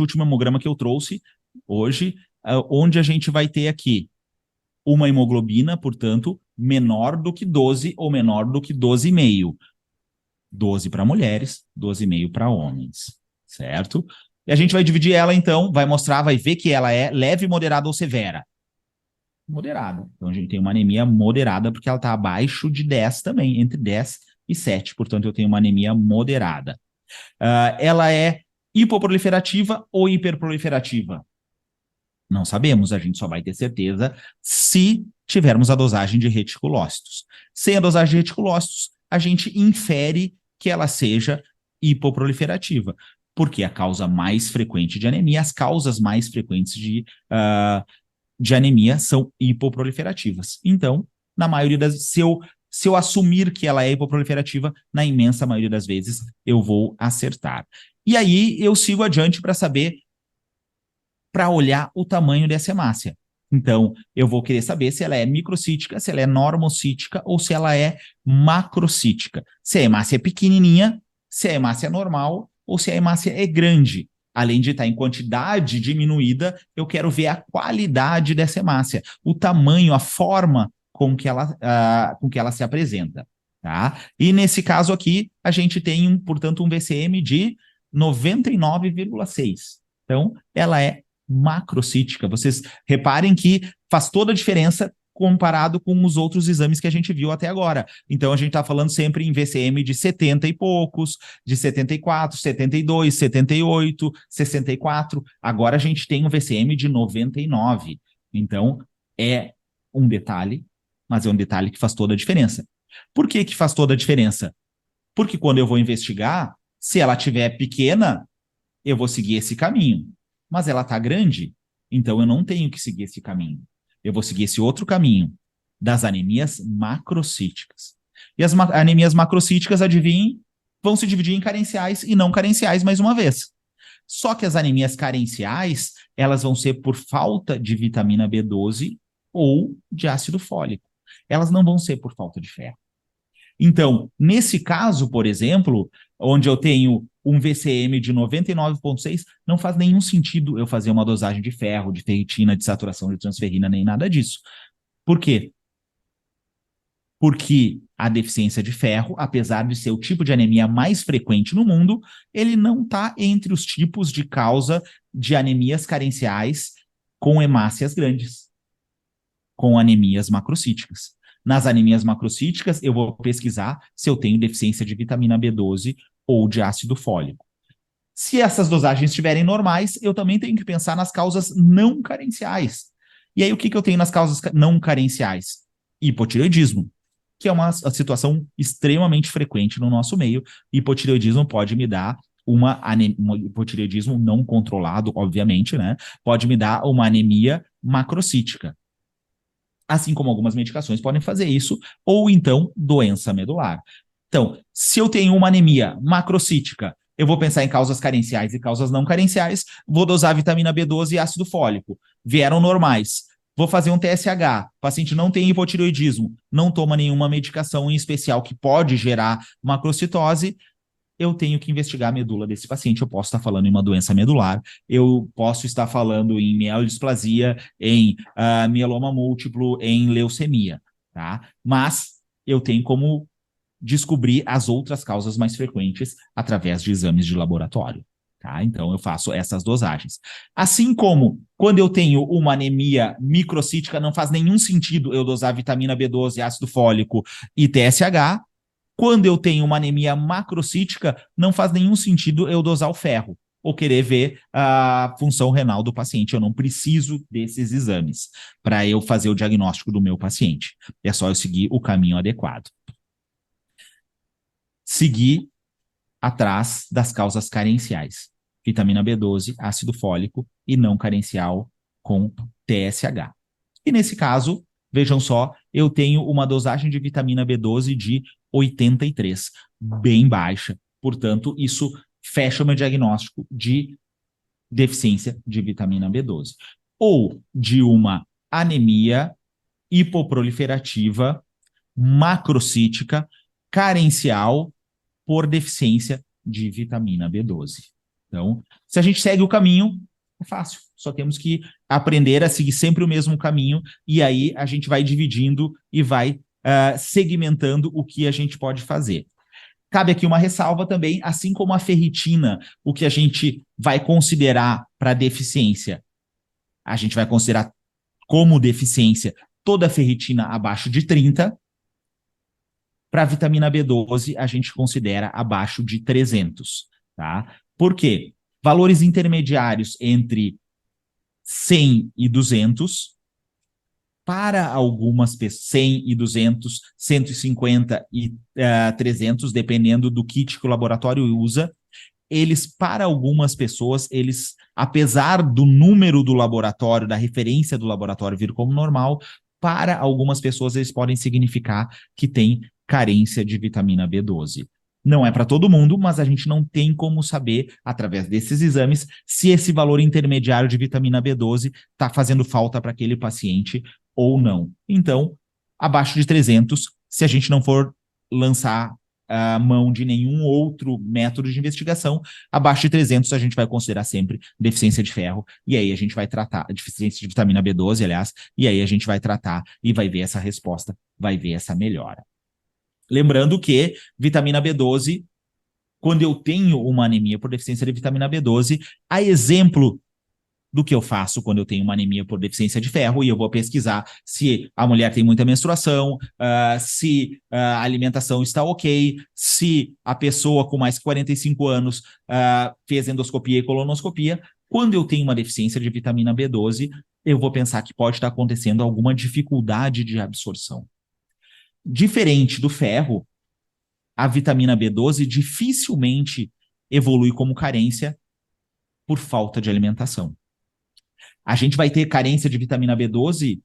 último hemograma que eu trouxe hoje, onde a gente vai ter aqui uma hemoglobina, portanto, menor do que 12 ou menor do que 12,5. 12 para mulheres, 12,5 para homens, certo? E a gente vai dividir ela, então, vai mostrar, vai ver que ela é leve, moderada ou severa. Moderada. Então, a gente tem uma anemia moderada, porque ela está abaixo de 10 também, entre 10 e 7. Portanto, eu tenho uma anemia moderada. Ela é hipoproliferativa ou hiperproliferativa? Não sabemos, a gente só vai ter certeza se tivermos a dosagem de reticulócitos. Sem a dosagem de reticulócitos, a gente infere que ela seja hipoproliferativa, porque a causa mais frequente de anemia, as causas mais frequentes de anemia são hipoproliferativas. Então, na maioria das... Se eu assumir que ela é hipoproliferativa, na imensa maioria das vezes, eu vou acertar. E aí, eu sigo adiante para saber, para olhar o tamanho dessa hemácia. Então, eu vou querer saber se ela é microcítica, se ela é normocítica ou se ela é macrocítica. Se a hemácia é pequenininha, se a hemácia é normal ou se a hemácia é grande. Além de estar em quantidade diminuída, eu quero ver a qualidade dessa hemácia, o tamanho, a forma com que ela se apresenta. Tá? E nesse caso aqui, a gente tem, portanto, um VCM de 99,6. Então, ela é macrocítica. Vocês reparem que faz toda a diferença comparado com os outros exames que a gente viu até agora. Então, a gente está falando sempre em VCM de 70 e poucos, de 74, 72, 78, 64. Agora a gente tem um VCM de 99. Então, é um detalhe, mas é um detalhe que faz toda a diferença. Por que que faz toda a diferença? Porque quando eu vou investigar, se ela estiver pequena, eu vou seguir esse caminho. Mas ela está grande, então eu não tenho que seguir esse caminho. Eu vou seguir esse outro caminho, das anemias macrocíticas. E as anemias macrocíticas, adivinhem, vão se dividir em carenciais e não carenciais mais uma vez. Só que as anemias carenciais, elas vão ser por falta de vitamina B12 ou de ácido fólico. Elas não vão ser por falta de ferro. Então, nesse caso, por exemplo, onde eu tenho um VCM de 99,6, não faz nenhum sentido eu fazer uma dosagem de ferro, de ferritina, de saturação de transferrina, nem nada disso. Por quê? Porque a deficiência de ferro, apesar de ser o tipo de anemia mais frequente no mundo, ele não está entre os tipos de causa de anemias carenciais com hemácias grandes, com anemias macrocíticas. Nas anemias macrocíticas, eu vou pesquisar se eu tenho deficiência de vitamina B12 ou de ácido fólico. Se essas dosagens estiverem normais, eu também tenho que pensar nas causas não carenciais. E aí, o que eu tenho nas causas não carenciais? Hipotireoidismo, que é uma situação extremamente frequente no nosso meio. Hipotireoidismo pode me dar um hipotireoidismo não controlado, obviamente, né? Pode me dar uma anemia macrocítica. Assim como algumas medicações podem fazer isso, ou então doença medular. Então, se eu tenho uma anemia macrocítica, eu vou pensar em causas carenciais e causas não carenciais, vou dosar vitamina B12 e ácido fólico. Vieram normais. Vou fazer um TSH. O paciente não tem hipotireoidismo, não toma nenhuma medicação em especial que pode gerar macrocitose. Eu tenho que investigar a medula desse paciente. Eu posso estar falando em uma doença medular, eu posso estar falando em mielodisplasia, em mieloma múltiplo, em leucemia, tá? Mas eu tenho como descobrir as outras causas mais frequentes através de exames de laboratório. Tá? Então, eu faço essas dosagens. Assim como, quando eu tenho uma anemia microcítica, não faz nenhum sentido eu dosar vitamina B12, ácido fólico e TSH. Quando eu tenho uma anemia macrocítica, não faz nenhum sentido eu dosar o ferro ou querer ver a função renal do paciente. Eu não preciso desses exames para eu fazer o diagnóstico do meu paciente. É só eu seguir o caminho adequado. Seguir atrás das causas carenciais. Vitamina B12, ácido fólico e não carencial com TSH. E nesse caso, vejam só, eu tenho uma dosagem de vitamina B12 de 83, bem baixa. Portanto, isso fecha o meu diagnóstico de deficiência de vitamina B12. Ou de uma anemia hipoproliferativa macrocítica carencial por deficiência de vitamina B12. Então, se a gente segue o caminho, é fácil. Só temos que aprender a seguir sempre o mesmo caminho e aí a gente vai dividindo e vai segmentando o que a gente pode fazer. Cabe aqui uma ressalva também, assim como a ferritina, o que a gente vai considerar para deficiência, a gente vai considerar como deficiência toda a ferritina abaixo de 30. Para a vitamina B12, a gente considera abaixo de 300, tá? Por quê? Valores intermediários entre 100 e 200, para algumas pessoas, 100 e 200, 150 e 300, dependendo do kit que o laboratório usa. Eles, para algumas pessoas, eles, apesar do número do laboratório, da referência do laboratório vir como normal, para algumas pessoas eles podem significar que tem carência de vitamina B12. Não é para todo mundo, mas a gente não tem como saber, através desses exames, se esse valor intermediário de vitamina B12 está fazendo falta para aquele paciente ou não. Então, abaixo de 300, se a gente não for lançar a mão de nenhum outro método de investigação, abaixo de 300 a gente vai considerar sempre deficiência de ferro, e aí a gente vai tratar, deficiência de vitamina B12, aliás, e aí a gente vai tratar e vai ver essa resposta, vai ver essa melhora. Lembrando que vitamina B12, quando eu tenho uma anemia por deficiência de vitamina B12, a exemplo do que eu faço quando eu tenho uma anemia por deficiência de ferro, e eu vou pesquisar se a mulher tem muita menstruação, se a alimentação está ok, se a pessoa com mais de 45 anos fez endoscopia e colonoscopia. Quando eu tenho uma deficiência de vitamina B12, eu vou pensar que pode estar acontecendo alguma dificuldade de absorção. Diferente do ferro, a vitamina B12 dificilmente evolui como carência por falta de alimentação. A gente vai ter carência de vitamina B12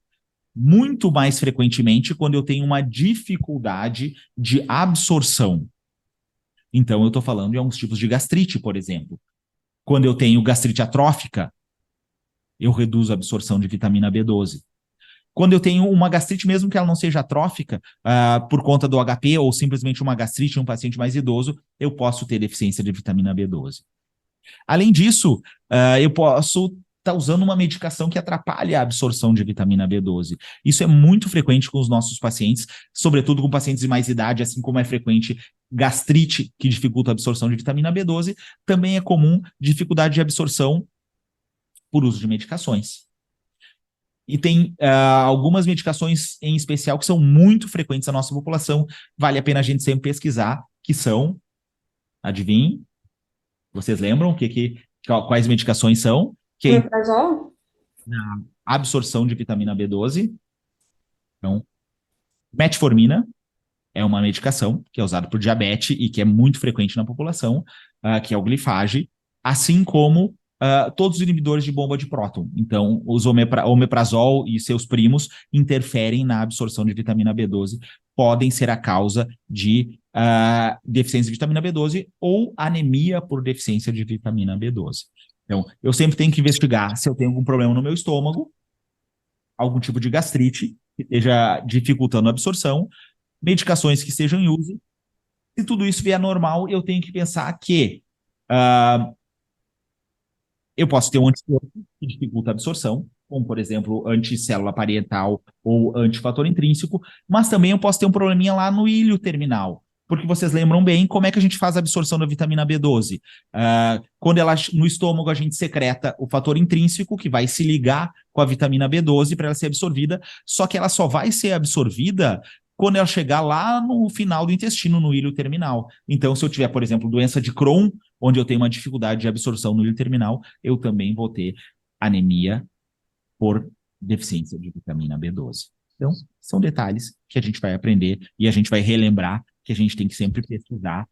muito mais frequentemente quando eu tenho uma dificuldade de absorção. Então, eu estou falando de alguns tipos de gastrite, por exemplo. Quando eu tenho gastrite atrófica, eu reduzo a absorção de vitamina B12. Quando eu tenho uma gastrite, mesmo que ela não seja atrófica, por conta do HP ou simplesmente uma gastrite em um paciente mais idoso, eu posso ter deficiência de vitamina B12. Além disso, eu posso estar usando uma medicação que atrapalha a absorção de vitamina B12. Isso é muito frequente com os nossos pacientes, sobretudo com pacientes de mais idade, assim como é frequente gastrite, que dificulta a absorção de vitamina B12, também é comum dificuldade de absorção por uso de medicações. E tem algumas medicações em especial que são muito frequentes na nossa população, vale a pena a gente sempre pesquisar, que são, adivinhem, vocês lembram quais medicações são? Omeprazol? Na absorção de vitamina B12. Então, metformina é uma medicação que é usada por diabetes e que é muito frequente na população, que é o glifage, assim como todos os inibidores de bomba de próton. Então, os omeprazol e seus primos interferem na absorção de vitamina B12, podem ser a causa de deficiência de vitamina B12 ou anemia por deficiência de vitamina B12. Então, eu sempre tenho que investigar se eu tenho algum problema no meu estômago, algum tipo de gastrite que esteja dificultando a absorção, medicações que estejam em uso. Se tudo isso vier normal, eu tenho que pensar que eu posso ter um anticorpo que dificulta a absorção, como, por exemplo, anticélula parietal ou antifator intrínseco, mas também eu posso ter um probleminha lá no ilho terminal. Porque vocês lembram bem como é que a gente faz a absorção da vitamina B12. Quando ela, no estômago a gente secreta o fator intrínseco, que vai se ligar com a vitamina B12 para ela ser absorvida, só que ela só vai ser absorvida quando ela chegar lá no final do intestino, no ilho terminal. Então, se eu tiver, por exemplo, doença de Crohn, onde eu tenho uma dificuldade de absorção no ilho terminal, eu também vou ter anemia por deficiência de vitamina B12. Então, são detalhes que a gente vai aprender e a gente vai relembrar que a gente tem que sempre pesquisar.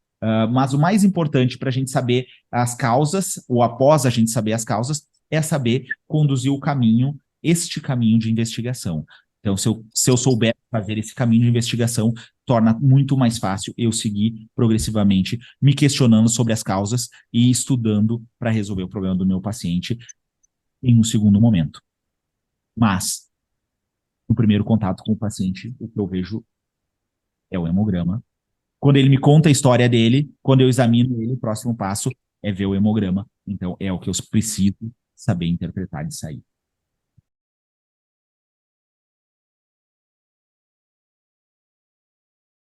Mas o mais importante para a gente saber as causas, ou após a gente saber as causas, é saber conduzir o caminho, este caminho de investigação. Então, se eu souber fazer esse caminho de investigação, torna muito mais fácil eu seguir progressivamente, me questionando sobre as causas e estudando para resolver o problema do meu paciente em um segundo momento. Mas, no primeiro contato com o paciente, o que eu vejo é o hemograma. Quando ele me conta a história dele, quando eu examino ele, o próximo passo é ver o hemograma Então, é o que eu preciso saber interpretar disso aí.